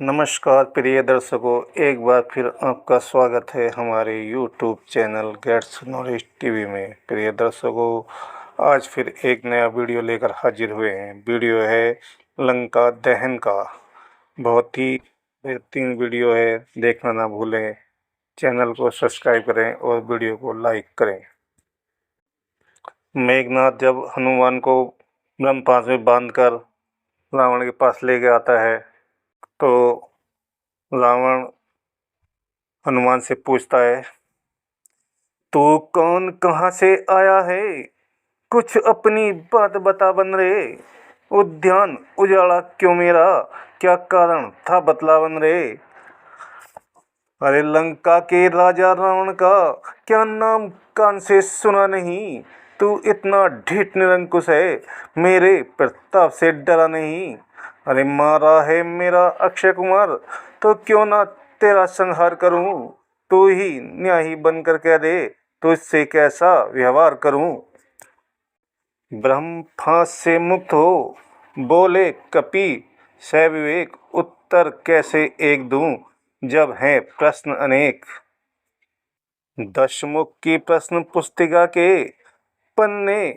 नमस्कार प्रिय दर्शकों, एक बार फिर आपका स्वागत है हमारे YouTube channel gets knowledge TV में। प्रिय दर्शकों, आज फिर एक नया वीडियो लेकर हाजिर हुए हैं। वीडियो है लंका दहन का। बहुत ही बेहतरीन वीडियो है, देखना ना भूलें। चैनल को सब्सक्राइब करें और वीडियो को लाइक करें। मेघनाथ जब हनुमान को ब्रह्मपाश में बांधकर रावण के पास लेके आता है तो रावण हनुमान से पूछता है, तू कौन, कहाँ से आया है? कुछ अपनी बात बता बन रे। उद्यान उजाड़ा क्यों मेरा? क्या कारण था बतला बन रे। अरे लंका के राजा रावण का क्या नाम कान से सुना नहीं? तू इतना ढीठ निरंकुश है, मेरे प्रताप से डरा नहीं। अरे मारा है मेरा अक्षय कुमार, तो क्यों ना तेरा संहार करूं। तू ही न्यायी बनकर कह दे, तुझसे कैसा व्यवहार करूं। ब्रह्म फांस से मुक्त हो, बोले कपि सविवेक। उत्तर कैसे एक दूं, जब हैं प्रश्न अनेक। दशमुख की प्रश्न पुस्तिका के पन्ने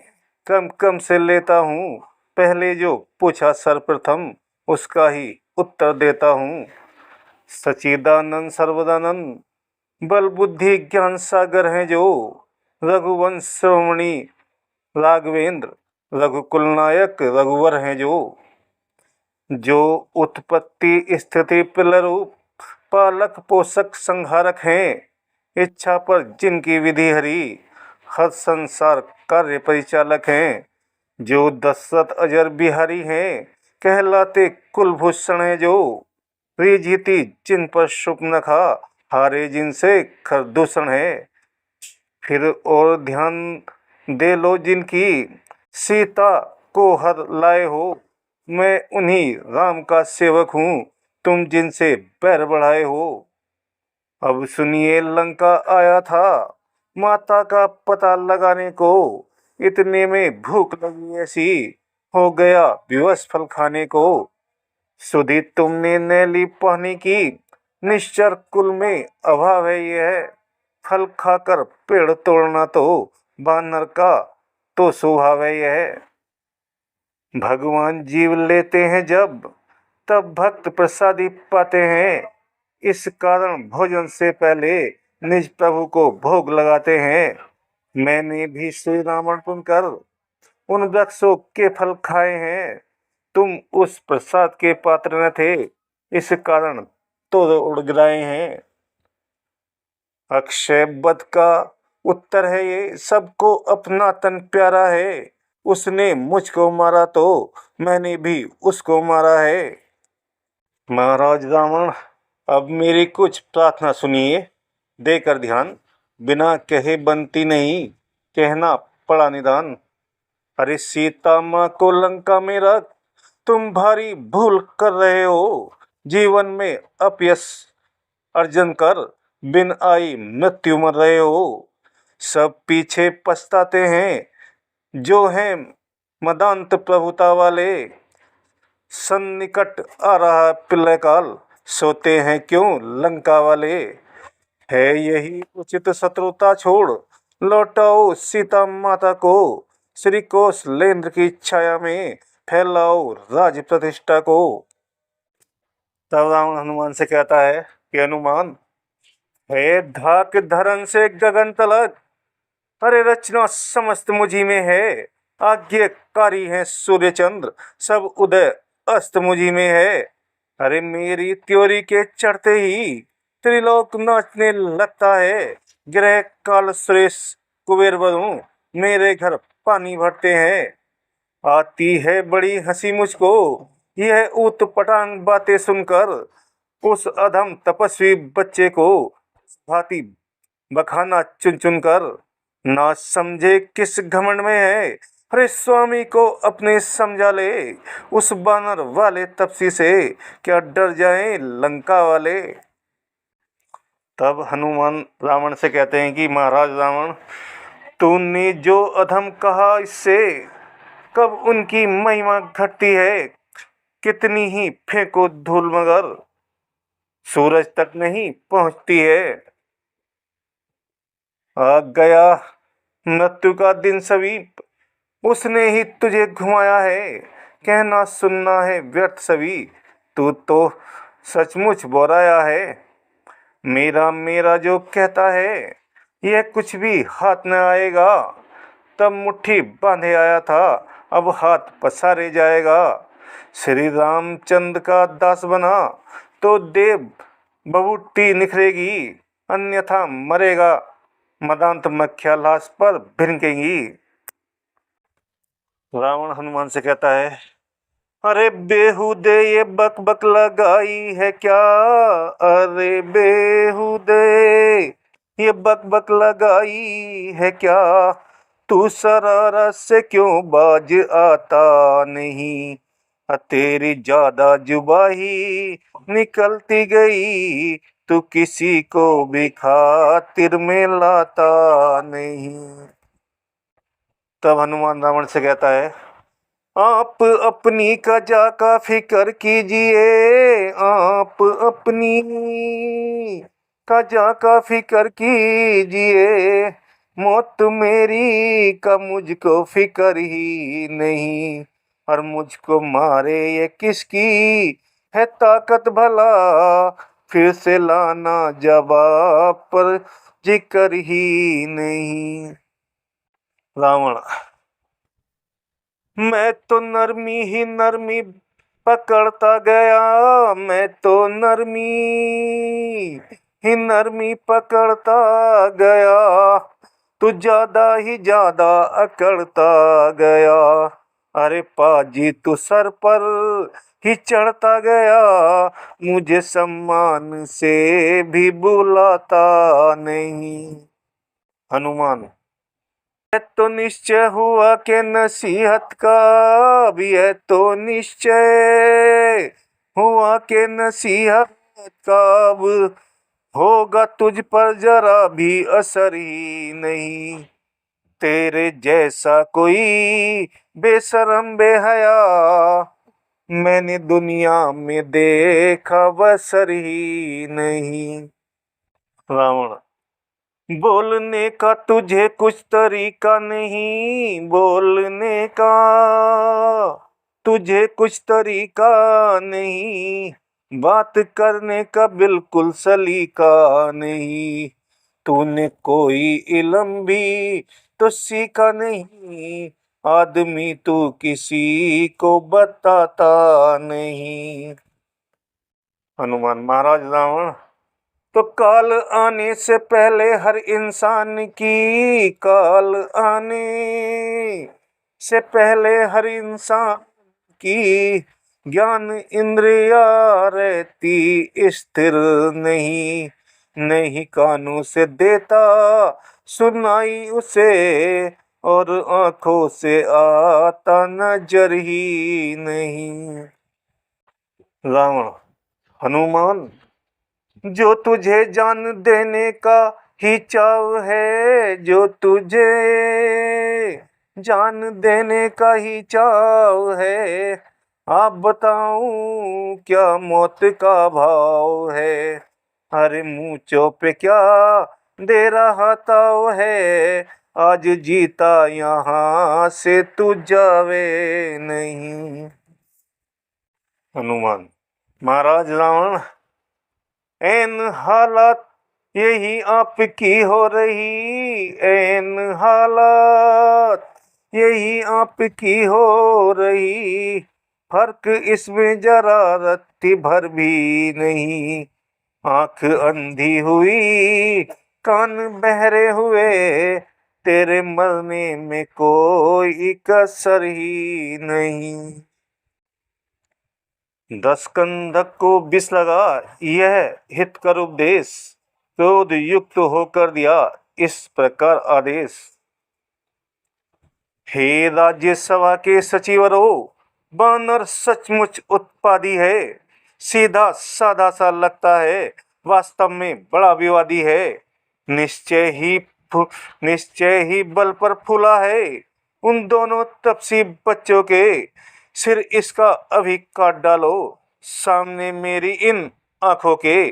कम कम से लेता हूँ। पहले जो पूछा सर्वप्रथम, उसका ही उत्तर देता हूँ। सच्चिदानंद सर्वदानंद, बल बुद्धि ज्ञान सागर हैं जो। रघुवंश श्रोमणी राघवेंद्र, रघुकुल नायक रघुवर हैं जो उत्पत्ति स्थिति प्रलय रूप पालक पोषक संहारक हैं। इच्छा पर जिनकी विधि हरी, हर संसार कार्य परिचालक हैं। जो दशरथ अजर बिहारी हैं, कहलाते कुलभूषण हैं जो। रीझिति जिन पर शुभनखा, हारे जिनसे खरदूषण है। फिर और ध्यान दे लो जिनकी, सीता को हर लाए हो। मैं उन्हीं राम का सेवक हूँ, तुम जिनसे बैर बढ़ाए हो। अब सुनिए, लंका आया था माता का पता लगाने को। इतने में भूख लगी ऐसी, हो गया विवश फल खाने को। सुधी तुमने नैली पानी की, निश्चर कुल में अभाव है यह। फल खाकर पेड़ तोड़ना तो बानर का तो स्वभाव है यह। भगवान जीव लेते हैं जब, तब भक्त प्रसादी पाते हैं। इस कारण भोजन से पहले निज प्रभु को भोग लगाते हैं। मैंने भी श्री रावण सुनकर उन वृक्षों के फल खाए हैं। तुम उस प्रसाद के पात्र न थे, इस कारण तो उड़ गिराए हैं। अक्षय वध का उत्तर है ये, सबको अपना तन प्यारा है। उसने मुझको मारा तो मैंने भी उसको मारा है। महाराज रावण, अब मेरी कुछ प्रार्थना सुनिए, देकर ध्यान। बिना कहे बनती नहीं, कहना पड़ा निदान। अरे सीता माँ को लंका में रख, तुम भारी भूल कर रहे हो। जीवन में अपयश अर्जन कर, बिन आई मृत्यु मर रहे हो। सब पीछे पछताते हैं, जो हैं मदांत प्रभुता वाले। सन्निकट आ रहा प्रलय काल, सोते हैं क्यों लंका वाले। है यही उचित शत्रुता छोड़, लौटाओ सीता माता को। श्री कौशलेंद्र की छाया में फैलाओ राज प्रतिष्ठा को। तब रावण हनुमान से कहता है कि हनुमान, हे धाक धरन से गगन तलक, अरे रचना समस्त मुझी में है। आज्ञाकारी है सूर्य चंद्र, सब उदय अस्त मुझी में है। अरे मेरी त्योरी के चढ़ते ही त्रिलोक नाचने लगता है। ग्रह काल सुरेश कुबेर वरुण, मेरे घर पानी भरते हैं। आती है बड़ी हंसी मुझको, यह ऊतपटांग बातें सुनकर। उस अधम तपस्वी बच्चे को भांति बखाना चुन चुन कर। ना समझे किस घमंड में है, अरे स्वामी को अपने समझा ले। उस बानर वाले तपसी से क्या डर जाए लंका वाले। तब हनुमान रावण से कहते हैं कि महाराज रावण, तूने जो अधम कहा इससे कब उनकी महिमा घटती है। कितनी ही फेंको धूल मगर, सूरज तक नहीं पहुंचती है। आ गया मृत्यु का दिन समीप, उसने ही तुझे घुमाया है। कहना सुनना है व्यर्थ सभी, तू तो सचमुच बोराया है। मेरा मेरा जो कहता है, यह कुछ भी हाथ न आएगा। तब मुट्ठी बांधे आया था, अब हाथ पसारे जाएगा। श्री रामचंद्र का दास बना तो देव बबूटी निखरेगी, अन्यथा मरेगा मदांत मक्खियाँ लाश पर भिनकेंगी। रावण हनुमान से कहता है, अरे बेहुदे ये बक बक लगाई है क्या। अरे बेहुदे ये बक बक लगाई है क्या। तू शरारत से क्यों बाज आता नहीं। तेरी ज्यादा जुबाही निकलती गई, तू किसी को भी खातिर में लाता नहीं। तब हनुमान रावण से कहता है, आप अपनी कजा का फिक्र कीजिए। आप अपनी कजा का फिक्र कीजिए। मौत मेरी का मुझको फिक्र ही नहीं। और मुझको मारे ये किसकी है ताकत भला। फिर से लाना जवाब पर जिक्र ही नहीं। रावण, मैं तो नरमी ही नरमी पकड़ता गया। मैं तो नरमी ही नरमी पकड़ता गया। तू ज्यादा ही ज्यादा अकड़ता गया। अरे पाजी तू सर पर ही चढ़ता गया। मुझे सम्मान से भी बुलाता नहीं। हनुमान, तो निश्चय हुआ कि नसीहत का भी है। तो निश्चय हुआ कि नसीहत का अब होगा तुझ पर जरा भी असर ही नहीं। तेरे जैसा कोई बेशरम बेहया मैंने दुनिया में देखा बसर ही नहीं। रावण, बोलने का तुझे कुछ तरीका नहीं। बोलने का तुझे कुछ तरीका नहीं। बात करने का बिल्कुल सलीका नहीं। तूने कोई इल्म भी तो सीखा नहीं। आदमी तू किसी को बताता नहीं। हनुमान, महाराज रावण, तो काल आने से पहले हर इंसान की, काल आने से पहले हर इंसान की ज्ञान इंद्रिया रहती स्थिर नहीं। नहीं कानों से देता सुनाई उसे, और आंखों से आता नजर ही नहीं। रावण, हनुमान, जो तुझे जान देने का ही चाव है। जो तुझे जान देने का ही चाव है। आप बताऊं क्या मौत का भाव है। अरे मुँचों पे क्या दे रहा ताव है। आज जीता यहाँ से तू जावे नहीं। हनुमान, महाराज रावण, ऐन हालात यही आपकी हो रही। ऐन हालात यही आपकी हो रही। फर्क इसमें जरा रत्ती भर भी नहीं। आंख अंधी हुई कान बहरे हुए, तेरे मरने में कोई कसर ही नहीं। 10 कंधक को विष लगा, यह हित कर उपदेश। क्रोध युक्त होकर दिया इस प्रकार आदेश। हे राज्यसभा के सचिवरों, बानर सचमुच उत्पादी है। सीधा साधा सा लगता है, वास्तव में बड़ा विवादी है। निश्चय ही बल पर फूला है। उन दोनों तपसी बच्चों के सिर इसका अभी काट डालो, सामने मेरी इन आंखों के।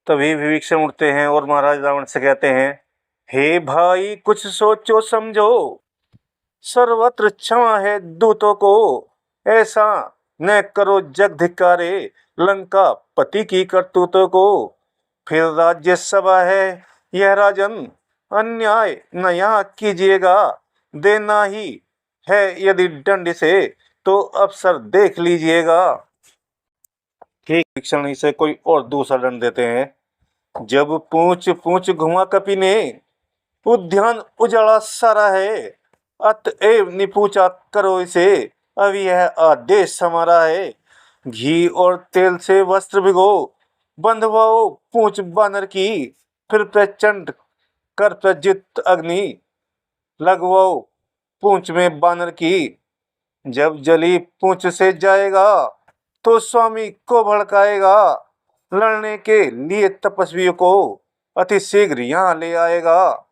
तभी विभीषण उठते हैं और महाराज रावण से कहते हैं, हे भाई कुछ सोचो समझो, सर्वत्र क्षमा है दूतों को, ऐसा न करो जग धिक्कारे, लंका पति की करतूतों को। फिर राज्य सभा है यह राजन, अन्याय न यहाँ कीजिएगा, देना ही है यदि दंड से तो अवसर देख लीजिएगा। ठीक विभीषण से कोई और दूसरा दंड देते हैं। जब पूछ पूछ घुमा कपि ने, उद्यान उजाड़ा सारा है, अतएव निपूछा करो इसे, अब यह आदेश हमारा है। घी और तेल से वस्त्र भिगो, बंधवाओ पूंछ बानर की, फिर प्रचंड कर प्रज्वलित अग्नि, लगवाओ पूंछ में बानर की। जब जली पूंछ से जाएगा तो स्वामी को भड़काएगा, लड़ने के लिए तपस्वियों को अति शीघ्र यहाँ ले आएगा।